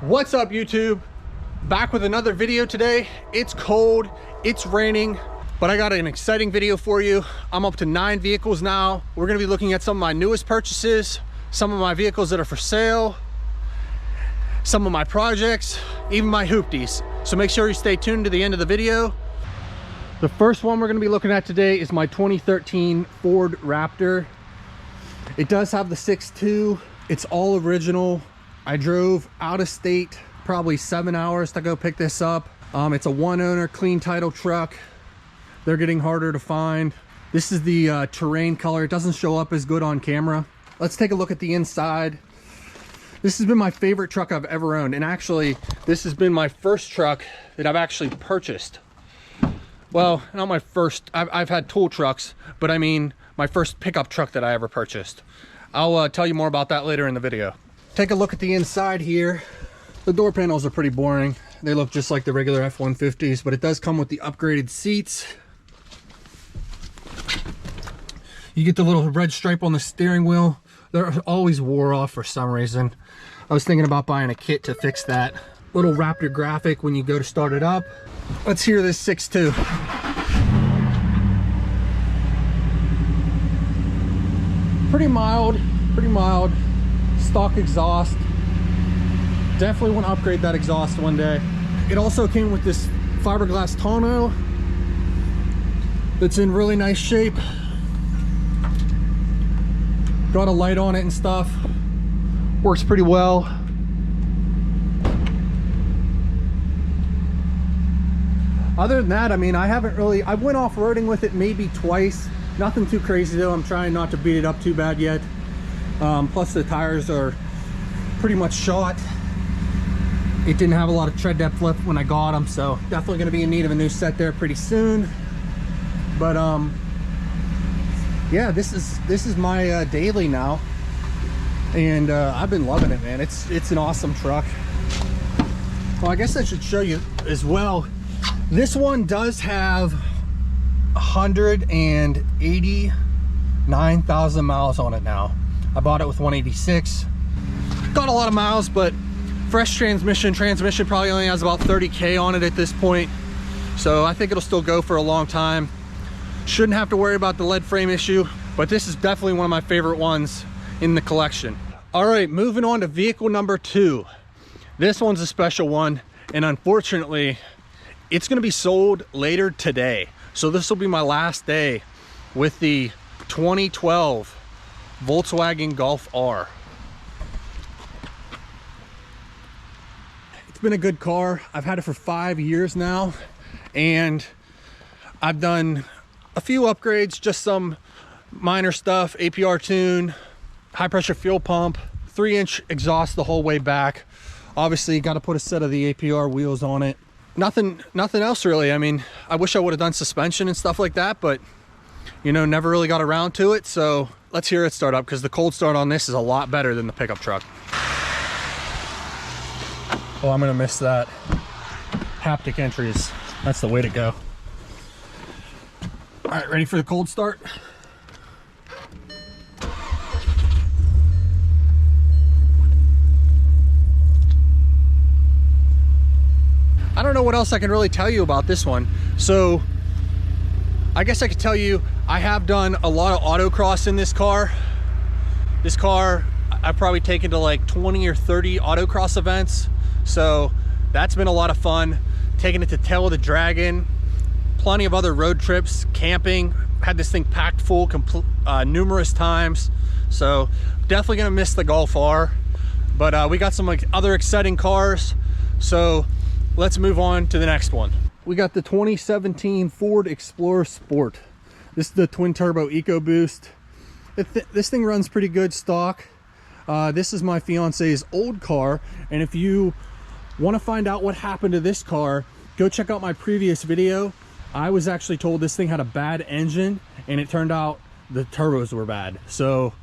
What's up, YouTube? Back with another video today. It's cold, it's raining, but I got an exciting video for you. I'm up to 9 vehicles now. We're gonna be looking at some of my newest purchases, some of my vehicles that are for sale, some of my projects, even my hoopties. So make sure you stay tuned to the end of the video. The first one we're gonna be looking at today is my 2013 Ford Raptor. It does have the 6.2. It's all original. I drove out of state probably 7 hours to go pick this up. It's a one owner, clean title truck. They're getting harder to find. This is the terrain color. It doesn't show up as good on camera. Let's take a look at the inside. This has been my favorite truck I've ever owned. And actually, this has been my first truck that I've actually purchased. Well, not my first. I've had tool trucks, but I mean my first pickup truck that I ever purchased. I'll tell you more about that later in the video. Take a look at the inside here. The door panels are pretty boring. They look just like the regular F-150s, but it does come with the upgraded seats. You get the little red stripe on the steering wheel. They're always wore off for some reason. I was thinking about buying a kit to fix that. Little Raptor graphic when you go to start it up. Let's hear this 6.2. Pretty mild, pretty mild. Stock exhaust. Definitely want to upgrade that exhaust one day. It also came with this fiberglass tonneau that's in really nice shape. Got a light on it and stuff. Works pretty well. Other than that, I mean, I went off-roading with it maybe twice. Nothing too crazy though. I'm trying not to beat it up too bad yet. Plus the tires are pretty much shot. It didn't have a lot of tread depth left when I got them, so definitely going to be in need of a new set there pretty soon. But yeah, this is my daily now, and I've been loving it, man. It's an awesome truck. Well, I guess I should show you as well. This one does have 189,000 miles on it now. I bought it with 186. Got a lot of miles, but fresh transmission probably only has about 30K on it at this point. So I think it'll still go for a long time. Shouldn't have to worry about the lead frame issue, but this is definitely one of my favorite ones in the collection. All right, moving on to vehicle number 2. This one's a special one, and unfortunately, it's gonna be sold later today. So this will be my last day with the 2012 Volkswagen Golf R. It's been a good car. I've had it for 5 years now, and I've done a few upgrades, just some minor stuff, APR tune, high pressure fuel pump, 3-inch exhaust the whole way back. Obviously, got to put a set of the APR wheels on it. Nothing else really. I mean, I wish I would have done suspension and stuff like that, but you know, never really got around to it. So let's hear it start up, because the cold start on this is a lot better than the pickup truck. Oh, I'm gonna miss that. Haptic entries, that's the way to go. All right, ready for the cold start? I don't know what else I can really tell you about this one. So I guess I could tell you I have done a lot of autocross in this car. This car I've probably taken to like 20 or 30 autocross events. So that's been a lot of fun. Taking it to Tail of the Dragon, plenty of other road trips, camping. Had this thing packed full numerous times. So definitely gonna miss the Golf R. But we got some like other exciting cars. So let's move on to the next one. We got the 2017 Ford Explorer Sport. This is the twin turbo EcoBoost. This thing runs pretty good stock. This is my fiance's old car, and if you want to find out what happened to this car, go check out my previous video. I was actually told this thing had a bad engine, and it turned out the turbos were bad. So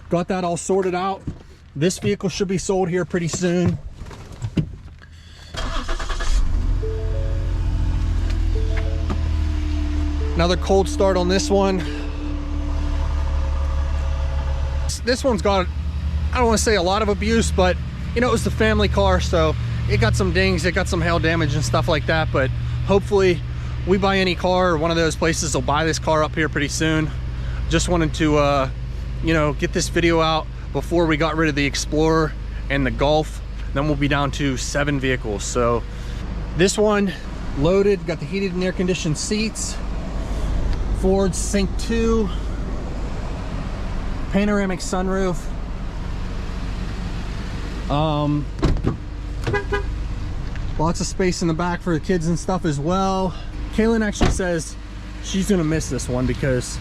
got that all sorted out. This vehicle should be sold here pretty soon. Another cold start on this one. This one's got, I don't want to say a lot of abuse, but you know, it was the family car, so it got some dings, it got some hail damage and stuff like that, but hopefully we buy any car, or one of those places will buy this car up here pretty soon. Just wanted to you know, get this video out before we got rid of the Explorer and the Golf. Then we'll be down to 7 vehicles. So this one loaded, got the heated and air conditioned seats, Ford Sync 2, panoramic sunroof, lots of space in the back for the kids and stuff as well. Kaylin actually says she's gonna miss this one because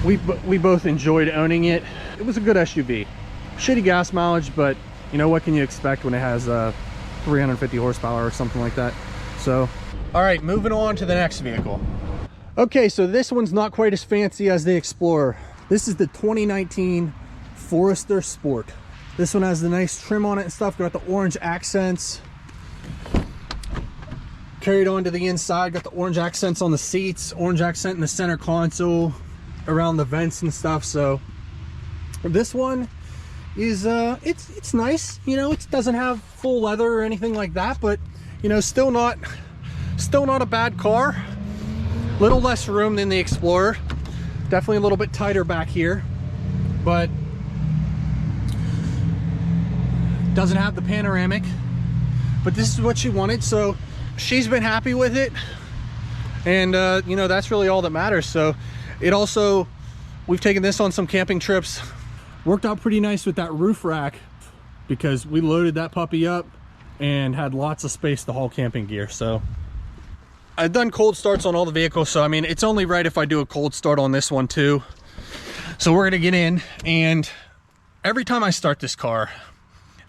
we both enjoyed owning it. It was a good SUV. Shitty gas mileage, but you know, what can you expect when it has 350 horsepower or something like that? So, all right, moving on to the next vehicle. Okay, so this one's not quite as fancy as the Explorer. This is the 2019 Forestor Sport. This one has the nice trim on it and stuff, got the orange accents. Carried on to the inside, got the orange accents on the seats, orange accent in the center console, around the vents and stuff. So this one is it's nice, you know, it doesn't have full leather or anything like that, but you know, still not a bad car. Little less room than the Explorer, definitely a little bit tighter back here, but doesn't have the panoramic, but this is what she wanted, so she's been happy with it, and you know, that's really all that matters. So it also, we've taken this on some camping trips, worked out pretty nice with that roof rack because we loaded that puppy up and had lots of space to haul camping gear. So I've done cold starts on all the vehicles, so I mean, it's only right if I do a cold start on this one too. So we're gonna get in, and every time I start this car,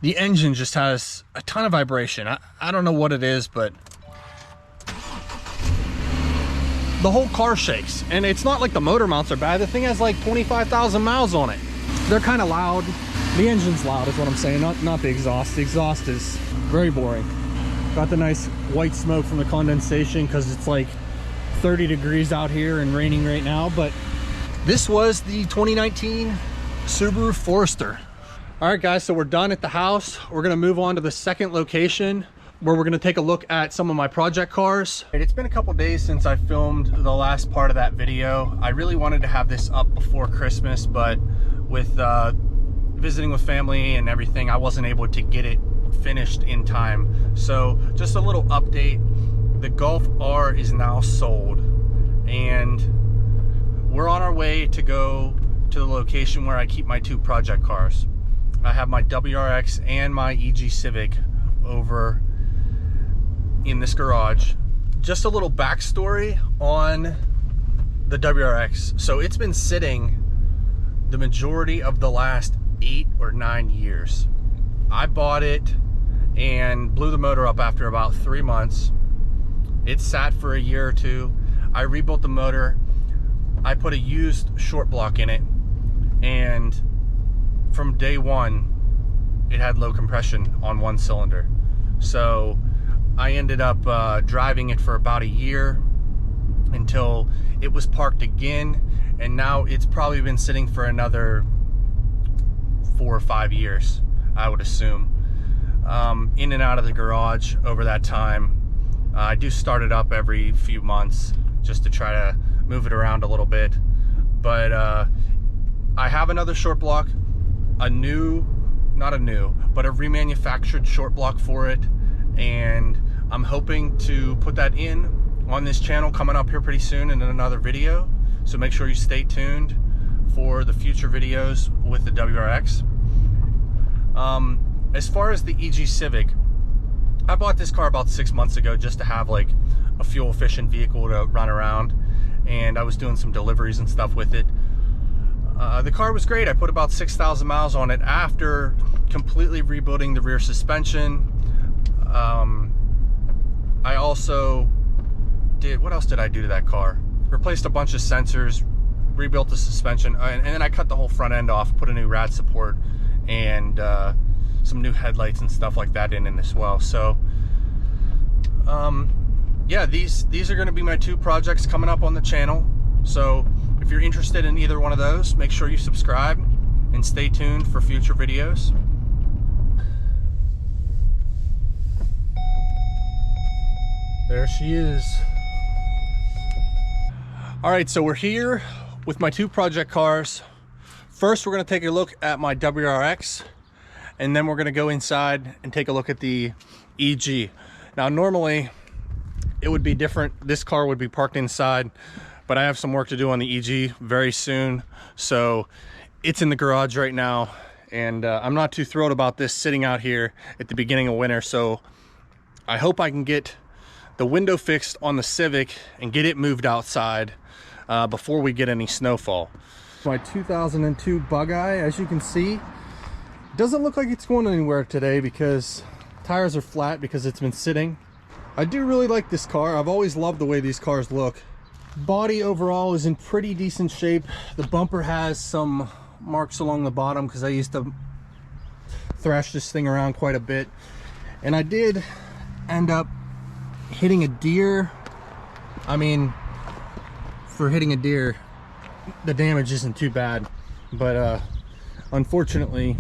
the engine just has a ton of vibration. I don't know what it is, but the whole car shakes. And it's not like the motor mounts are bad. The thing has like 25,000 miles on it. They're kind of loud. The engine's loud is what I'm saying, not the exhaust. The exhaust is very boring. Got the nice white smoke from the condensation because it's like 30 degrees out here and raining right now. But this was the 2019 Subaru Forester. All right, guys, so we're done at the house. We're gonna move on to the second location where we're gonna take a look at some of my project cars. It's been a couple days since I filmed the last part of that video. I really wanted to have this up before Christmas, but with visiting with family and everything, I wasn't able to get it finished in time. So just a little update. The Golf R is now sold, and we're on our way to go to the location where I keep my 2 project cars. I have my WRX and my EG Civic over in this garage. Just a little backstory on the WRX. So it's been sitting the majority of the last 8 or 9 years. I bought it and blew the motor up after about 3 months. It sat for a year or 2. I rebuilt the motor. I put a used short block in it, and from day one, it had low compression on 1 cylinder. So I ended up driving it for about a year until it was parked again, and now it's probably been sitting for another 4 or 5 years, I would assume. In and out of the garage over that time. I do start it up every few months just to try to move it around a little bit. But I have another short block, a remanufactured short block for it, and I'm hoping to put that in on this channel coming up here pretty soon in another video. So make sure you stay tuned for the future videos with the WRX. As far as the EG Civic, I bought this car about 6 months ago just to have like a fuel efficient vehicle to run around, and I was doing some deliveries and stuff with it. The car was great. I put about 6,000 miles on it after completely rebuilding the rear suspension. I also did, what else did I do to that car? Replaced a bunch of sensors, rebuilt the suspension, and then I cut the whole front end off, put a new rad support, and some new headlights and stuff like that in as well. So yeah, these are going to be my 2 projects coming up on the channel. So if you're interested in either one of those, make sure you subscribe and stay tuned for future videos. There she is. All right, so we're here with my two project cars. First, we're gonna take a look at my WRX, and then we're gonna go inside and take a look at the EG. Now, normally it would be different. This car would be parked inside, but I have some work to do on the EG very soon. So it's in the garage right now, and I'm not too thrilled about this sitting out here at the beginning of winter. So I hope I can get the window fixed on the Civic and get it moved outside before we get any snowfall. My 2002 Bug-Eye, as you can see, doesn't look like it's going anywhere today because tires are flat because it's been sitting. I do really like this car. I've always loved the way these cars look. Body overall is in pretty decent shape. The bumper has some marks along the bottom because I used to thrash this thing around quite a bit, and I did end up hitting a deer. I mean, for hitting a deer, the damage isn't too bad, but unfortunately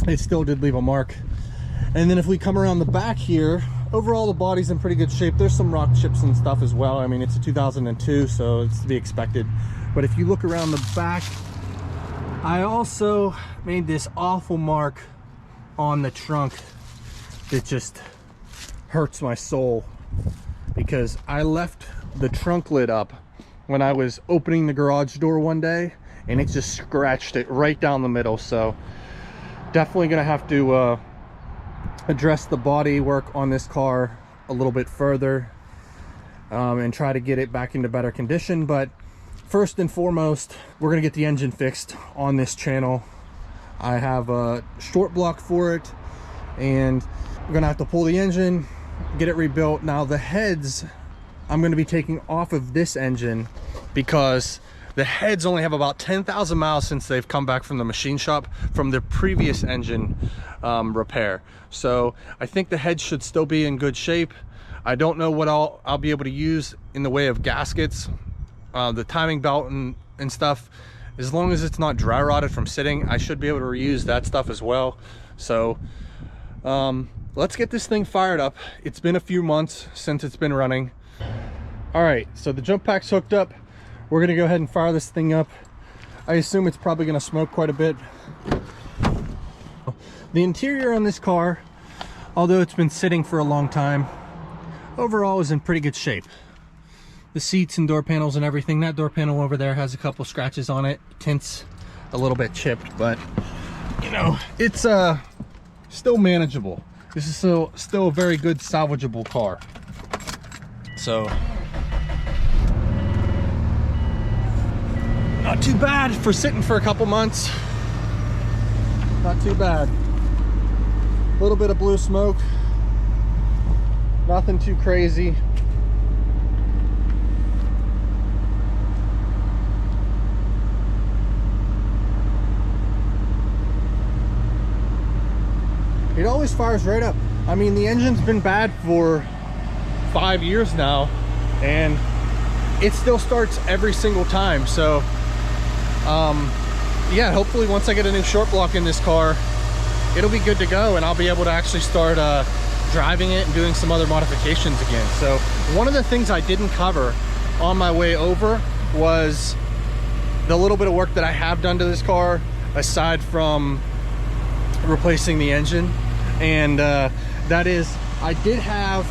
it still did leave a mark. And then if we come around the back here, overall the body's in pretty good shape. There's some rock chips and stuff as well. I mean, it's a 2002, so it's to be expected. But if you look around the back, I also made this awful mark on the trunk that just hurts my soul, because I left the trunk lid up when I was opening the garage door one day, and it just scratched it right down the middle. So definitely gonna have to address the body work on this car a little bit further and try to get it back into better condition. But first and foremost, we're gonna get the engine fixed on this channel. I have a short block for it, and we're gonna have to pull the engine, get it rebuilt. Now the heads I'm going to be taking off of this engine because the heads only have about 10,000 miles since they've come back from the machine shop from the previous engine repair. So I think the heads should still be in good shape. I don't know what I'll be able to use in the way of gaskets, the timing belt and stuff. As long as it's not dry rotted from sitting, I should be able to reuse that stuff as well. So let's get this thing fired up. It's been a few months since it's been running. All right, so the jump pack's hooked up. We're gonna go ahead and fire this thing up. I assume it's probably gonna smoke quite a bit. The interior on this car, although it's been sitting for a long time, overall is in pretty good shape. The seats and door panels and everything, that door panel over there has a couple scratches on it. Tint's a little bit chipped, but you know, it's still manageable. This is still a very good salvageable car. So not too bad for sitting for a couple months. Not too bad. A little bit of blue smoke, nothing too crazy. It always fires right up. I mean, the engine's been bad for 5 years now, and it still starts every single time. So yeah, hopefully once I get a new short block in this car, it'll be good to go, and I'll be able to actually start driving it and doing some other modifications again. So one of the things I didn't cover on my way over was the little bit of work that I have done to this car aside from replacing the engine, and that is, I did have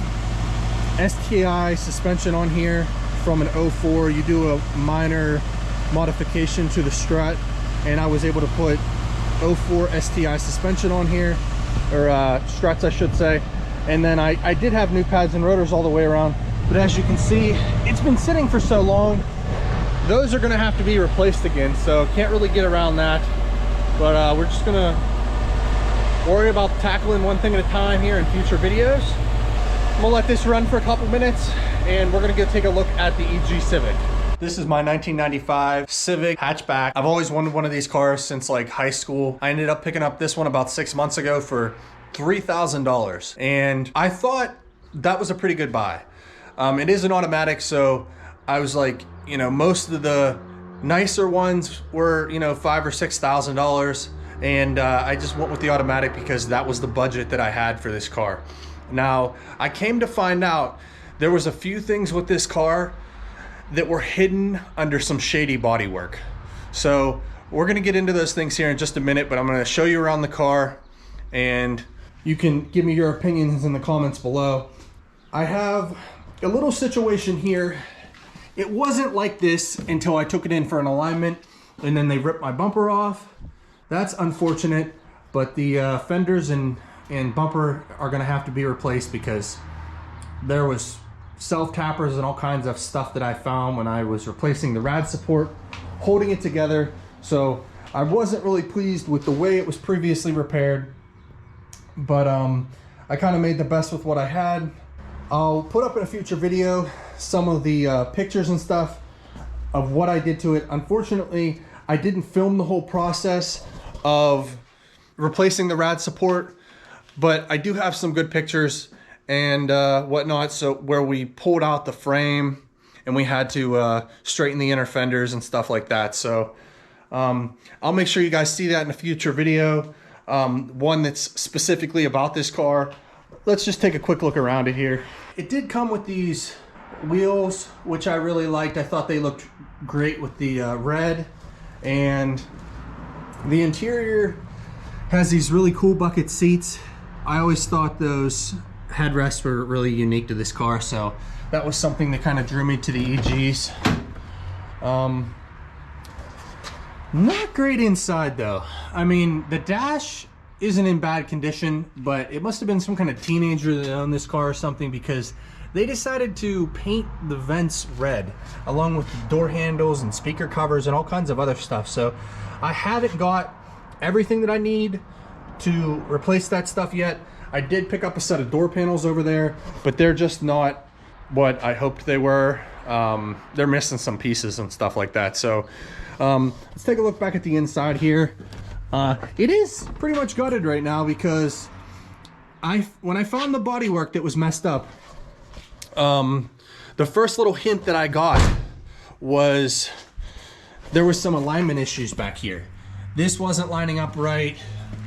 STI suspension on here from an 04. You do a minor modification to the strut, and I was able to put 04 STI suspension on here, or struts I should say. And then I did have new pads and rotors all the way around, but as you can see, it's been sitting for so long, those are gonna have to be replaced again, so can't really get around that. But we're just gonna worry about tackling one thing at a time here in future videos. I'm gonna let this run for a couple minutes, and we're gonna go take a look at the EG Civic. This is my 1995 Civic hatchback. I've always wanted one of these cars since like high school. I ended up picking up this one about 6 months ago for $3,000, and I thought that was a pretty good buy. It is an automatic, so I was like, you know, most of the nicer ones were, you know, $5,000 or $6,000, and I just went with the automatic because that was the budget that I had for this car. Now, I came to find out there was a few things with this car that were hidden under some shady bodywork. So we're gonna get into those things here in just a minute, but I'm gonna show you around the car and you can give me your opinions in the comments below. I have a little situation here. It wasn't like this until I took it in for an alignment and then they ripped my bumper off. That's unfortunate, but the fenders and bumper are gonna have to be replaced because there was self-tappers and all kinds of stuff that I found when I was replacing the rad support, holding it together. So I wasn't really pleased with the way it was previously repaired, but I kind of made the best with what I had. I'll put up in a future video some of the pictures and stuff of what I did to it. Unfortunately, I didn't film the whole process of replacing the rad support, but I do have some good pictures and whatnot. So where we pulled out the frame and we had to straighten the inner fenders and stuff like that. So I'll make sure you guys see that in a future video, one that's specifically about this car. Let's just take a quick look around it here. It did come with these wheels, which I really liked. I thought they looked great with the red, and the interior has these really cool bucket seats. I always thought those headrests were really unique to this car, so that was something that kind of drew me to the EGs. Not great inside though. I mean, the dash isn't in bad condition, but it must have been some kind of teenager that owned this car or something, because they decided to paint the vents red along with the door handles and speaker covers and all kinds of other stuff. So I haven't got everything that I need to replace that stuff yet. I did pick up a set of door panels over there, but they're just not what I hoped they were. They're missing some pieces and stuff like that. So let's take a look back at the inside here. It is pretty much gutted right now because when I found the bodywork that was messed up, the first little hint that I got was there was some alignment issues back here. This wasn't lining up right,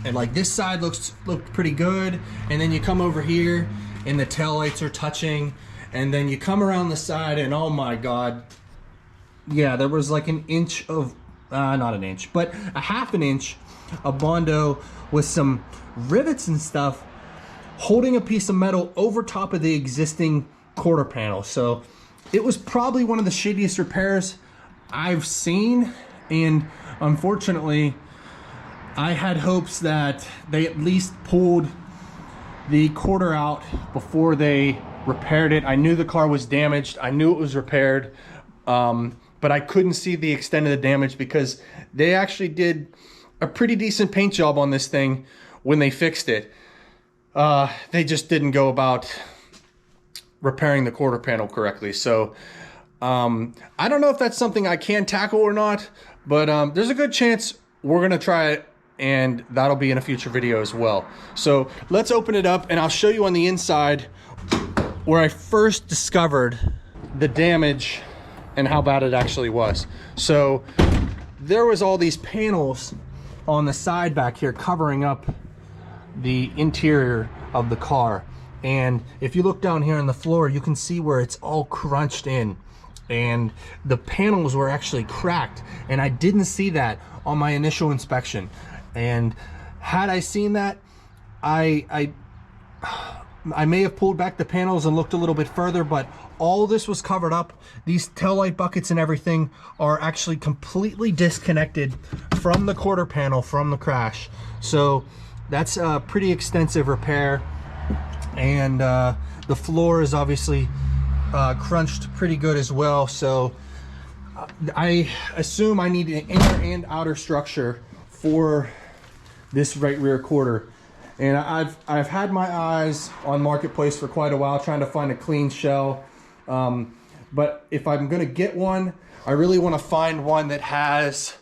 and like this side looked pretty good, and then you come over here and the taillights are touching, and then you come around the side and oh my god, yeah, there was like an inch of not an inch, but a half an inch of Bondo with some rivets and stuff holding a piece of metal over top of the existing quarter panel. So it was probably one of the shittiest repairs I've seen, and unfortunately I had hopes that they at least pulled the quarter out before they repaired it. I knew the car was damaged, I knew it was repaired, but I couldn't see the extent of the damage because they actually did a pretty decent paint job on this thing when they fixed it. They just didn't go about repairing the quarter panel correctly. So I don't know if that's something I can tackle or not, but there's a good chance we're gonna try it, and that'll be in a future video as well. So let's open it up and I'll show you on the inside where I first discovered the damage and how bad it actually was. So there was all these panels on the side back here covering up the interior of the car, and if you look down here on the floor, you can see where it's all crunched in, and the panels were actually cracked, and I didn't see that on my initial inspection. And had I seen that, I may have pulled back the panels and looked a little bit further, but all this was covered up. These taillight buckets and everything are actually completely disconnected from the quarter panel from the crash. So that's a pretty extensive repair, and the floor is obviously crunched pretty good as well. So I assume I need an inner and outer structure for this right rear quarter. And I've had my eyes on Marketplace for quite a while trying to find a clean shell. But if I'm gonna get one, I really want to find one that has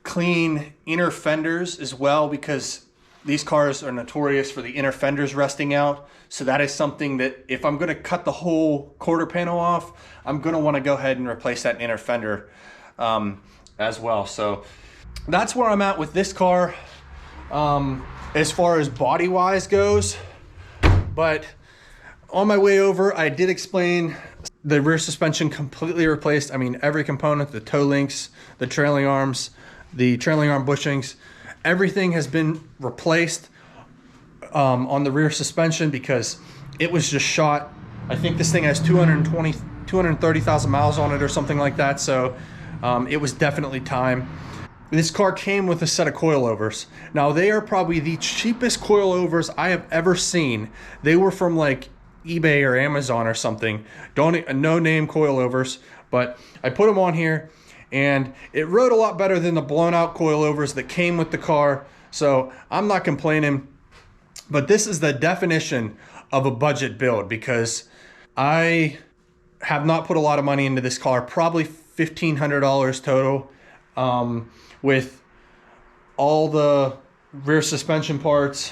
clean inner fenders as well, because these cars are notorious for the inner fenders rusting out. So that is something that if I'm gonna cut the whole quarter panel off, I'm gonna want to go ahead and replace that inner fender as well. So that's where I'm at with this car. As far as body wise goes, But on my way over, I did explain the rear suspension completely replaced. I mean, every component, the toe links, the trailing arms, the trailing arm bushings, everything has been replaced on the rear suspension because it was just shot. I think this thing has 230,000 miles on it or something like that. So it was definitely time. This car came with a set of coilovers. Now they are probably the cheapest coilovers I have ever seen. They were from like eBay or Amazon or something. No name coilovers, but I put them on here and it rode a lot better than the blown out coilovers that came with the car. So I'm not complaining, but this is the definition of a budget build because I have not put a lot of money into this car, probably $1,500 total. With all the rear suspension parts,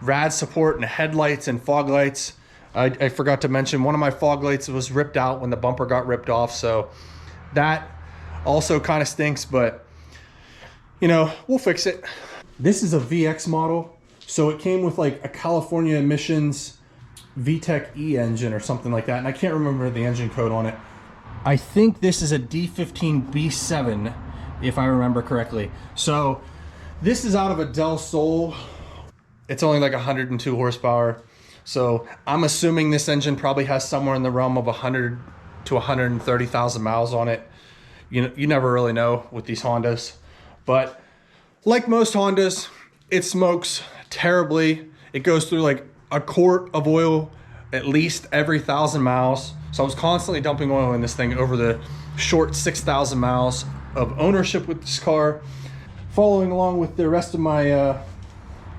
rad support and headlights and fog lights. I forgot to mention one of my fog lights was ripped out when the bumper got ripped off. So that also kind of stinks, but you know, we'll fix it. This is a VX model. So it came with like a California emissions VTEC E engine or something like that. And I can't remember the engine code on it. I think this is a D15B7. If I remember correctly. So this is out of a Del Sol. It's only like 102 horsepower. So I'm assuming this engine probably has somewhere in the realm of 100 to 130,000 miles on it. You never really know with these Hondas. But like most Hondas, it smokes terribly. It goes through like a quart of oil at least every 1,000 miles. So I was constantly dumping oil in this thing over the short 6,000 miles of ownership with this car. Following along with the rest of my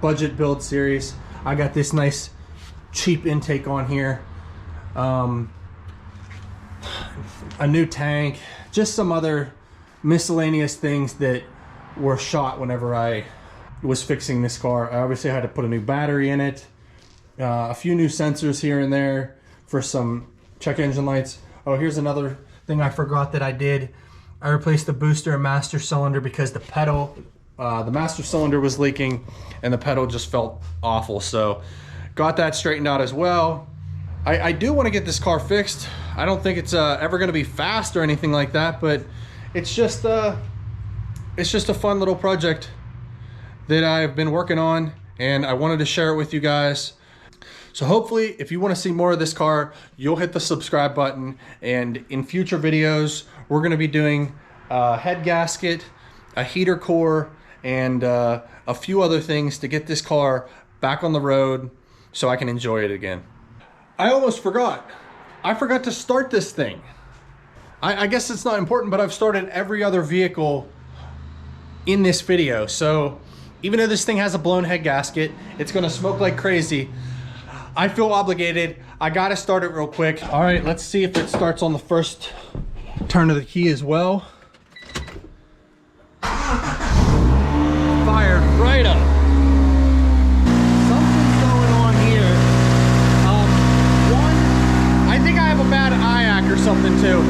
budget build series, I got this nice cheap intake on here, a new tank, just some other miscellaneous things that were shot whenever I was fixing this car. I obviously had to put a new battery in it, a few new sensors here and there for some check engine lights. Oh, here's another thing I forgot that I did. I replaced the booster and master cylinder because the pedal, the master cylinder was leaking and the pedal just felt awful. So got that straightened out as well. I do want to get this car fixed. I don't think it's ever going to be fast or anything like that, but it's just a fun little project that I've been working on and I wanted to share it with you guys. So hopefully if you want to see more of this car, you'll hit the subscribe button, and in future videos we're going to be doing a head gasket, a heater core, and a few other things to get this car back on the road so I can enjoy it again. I almost forgot. I forgot to start this thing. I guess it's not important, but I've started every other vehicle in this video. So even though this thing has a blown head gasket, it's going to smoke like crazy. I feel obligated. I got to start it real quick. All right, let's see if it starts on the first turn of the key as well. Fired right up. Something's going on here. One, I think I have a bad IAC or something too.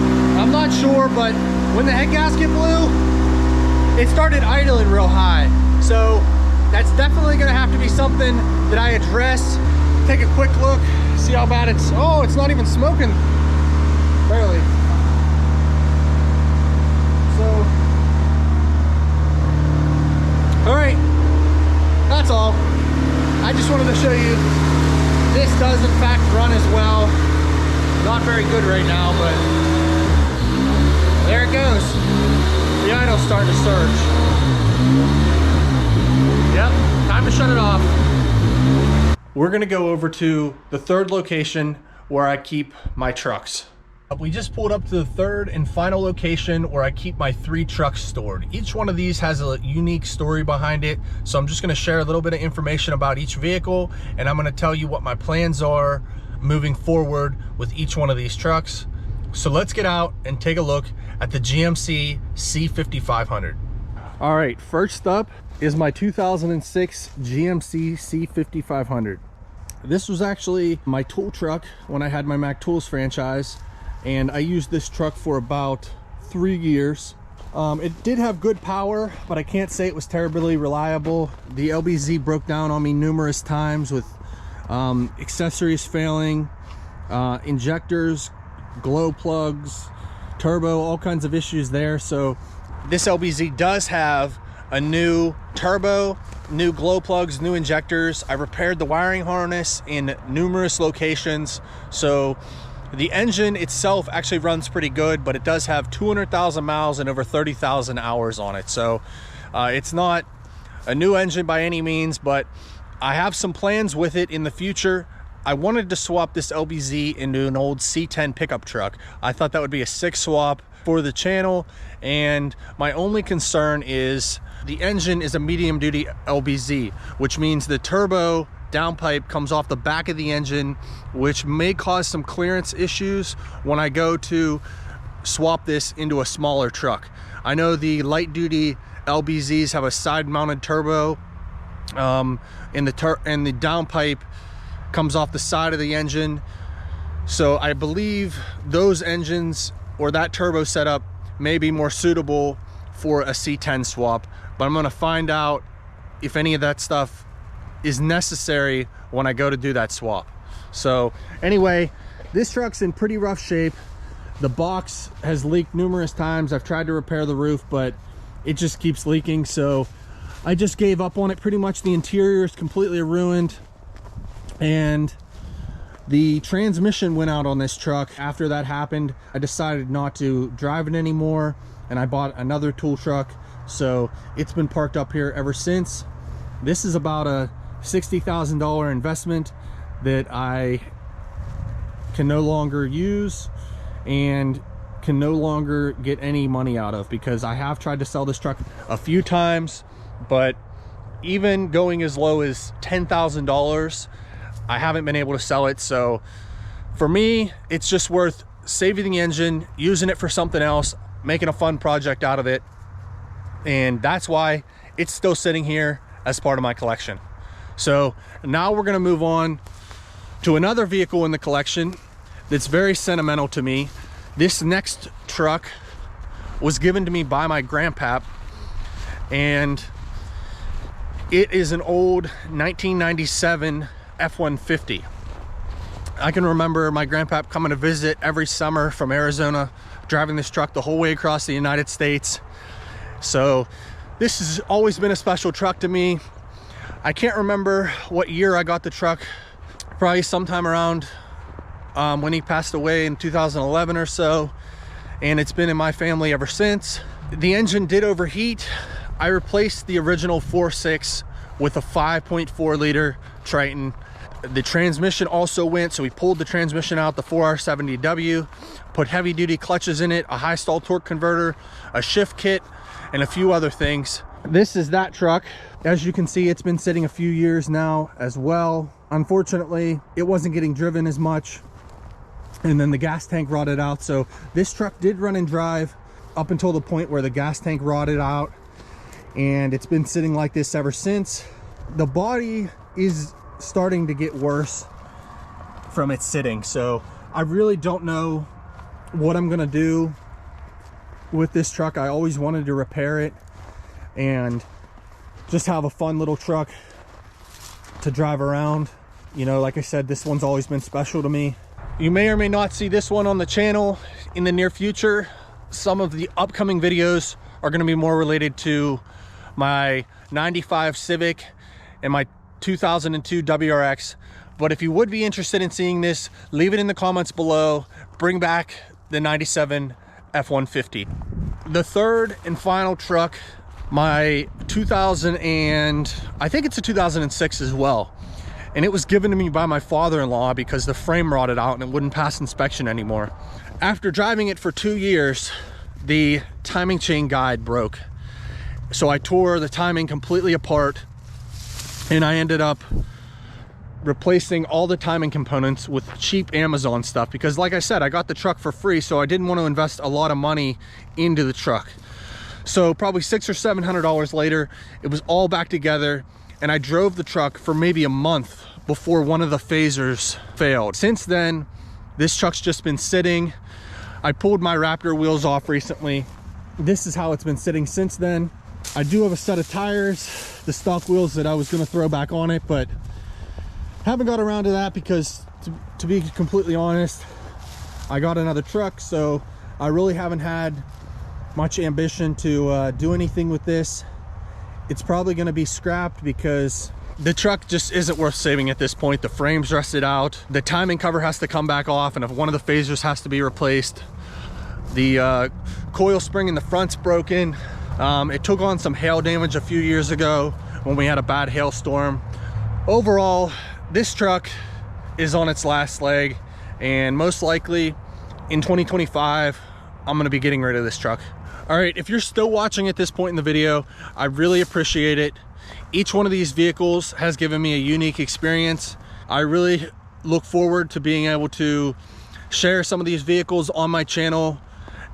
I'm not sure, but when the head gasket blew, it started idling real high. So that's definitely gonna have to be something that I address. Take a quick look, see how bad it's, oh, it's not even smoking, barely. So, all right, that's all. I just wanted to show you, this does in fact run as well. Not very good right now, but there it goes. The idle's starting to surge. Yep, time to shut it off. We're gonna go over to the third location where I keep my trucks. We just pulled up to the third and final location where I keep my 3 trucks stored. Each one of these has a unique story behind it. So I'm just gonna share a little bit of information about each vehicle, and I'm gonna tell you what my plans are moving forward with each one of these trucks. So let's get out and take a look at the GMC C5500. All right, first up is my 2006 GMC C5500. This was actually my tool truck when I had my Mac Tools franchise, and I used this truck for about 3 years. It did have good power, but I can't say it was terribly reliable. The LBZ broke down on me numerous times with accessories failing, injectors, glow plugs, turbo, all kinds of issues there. So this LBZ does have a new turbo, new glow plugs, new injectors. I repaired the wiring harness in numerous locations. So the engine itself actually runs pretty good, but it does have 200,000 miles and over 30,000 hours on it. So it's not a new engine by any means, but I have some plans with it in the future. I wanted to swap this LBZ into an old C10 pickup truck. I thought that would be a sick swap for the channel, and my only concern is the engine is a medium duty LBZ, which means the turbo downpipe comes off the back of the engine, which may cause some clearance issues when I go to swap this into a smaller truck. I know the light duty LBZs have a side mounted turbo, and the downpipe comes off the side of the engine. So I believe those engines or that turbo setup may be more suitable for a C10 swap, but I'm gonna find out if any of that stuff is necessary when I go to do that swap. So anyway, this truck's in pretty rough shape. The box has leaked numerous times. I've tried to repair the roof, but it just keeps leaking. So I just gave up on it. Pretty much the interior is completely ruined, and the transmission went out on this truck. After that happened, I decided not to drive it anymore, and I bought another tool truck. So it's been parked up here ever since. This is about a $60,000 investment that I can no longer use and can no longer get any money out of, because I have tried to sell this truck a few times, but even going as low as $10,000, I haven't been able to sell it. So for me, it's just worth saving the engine, using it for something else, making a fun project out of it. And that's why it's still sitting here as part of my collection. So now we're gonna move on to another vehicle in the collection that's very sentimental to me. This next truck was given to me by my grandpap, and it is an old 1997 F150. I can remember my grandpap coming to visit every summer from Arizona, driving this truck the whole way across the United States. So this has always been a special truck to me. I can't remember what year I got the truck, probably sometime around when he passed away in 2011 or so, and it's been in my family ever since. The engine did overheat. I replaced the original 4.6 with a 5.4 liter Triton. The transmission also went, so we pulled the transmission out, the 4R70W, put heavy duty clutches in it, a high stall torque converter, a shift kit, and a few other things. This is that truck. As you can see, it's been sitting a few years now as well. Unfortunately, it wasn't getting driven as much, and then the gas tank rotted out. So this truck did run and drive up until the point where the gas tank rotted out, and it's been sitting like this ever since. The body is starting to get worse from its sitting, so I really don't know what I'm gonna do with this truck. I always wanted to repair it and just have a fun little truck to drive around. You know, like I said, this one's always been special to me. You may or may not see this one on the channel in the near future. Some of the upcoming videos are going to be more related to my 95 Civic and my 2002 WRX. But if you would be interested in seeing this, leave it in the comments below. Bring back the 97 F150. The third and final truck, my 2000 and I think it's a 2006 as well, and it was given to me by my father-in-law because the frame rotted out and it wouldn't pass inspection anymore. After driving it for 2 years, the timing chain guide broke, so I tore the timing completely apart, and I ended up replacing all the timing components with cheap Amazon stuff, because like I said, I got the truck for free, so I didn't want to invest a lot of money into the truck. So probably $600 or $700 later, it was all back together, and I drove the truck for maybe a month before one of the phasers failed. Since then, this truck's just been sitting. I pulled my Raptor wheels off recently. This is how it's been sitting since then. I do have a set of tires, the stock wheels that I was going to throw back on it, but Haven't got around to that because to be completely honest, I got another truck, so I really haven't had much ambition to do anything with this. It's probably going to be scrapped because the truck just isn't worth saving at this point. The frame's rusted out, the timing cover has to come back off, and if one of the phasers has to be replaced. The coil spring in the front's broken. It took on some hail damage a few years ago when we had a bad hailstorm. Overall, this truck is on its last leg, and most likely in 2025 I'm going to be getting rid of this truck. All right, if you're still watching at this point in the video, I really appreciate it. Each one of these vehicles has given me a unique experience. I really look forward to being able to share some of these vehicles on my channel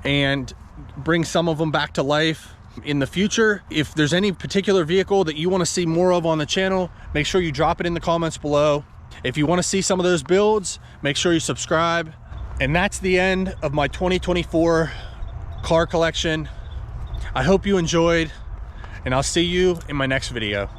and bring some of them back to life in the future. If there's any particular vehicle that you want to see more of on the channel, make sure you drop it in the comments below. If you want to see some of those builds, make sure you subscribe. And that's the end of my 2024 car collection. I hope you enjoyed, and I'll see you in my next video.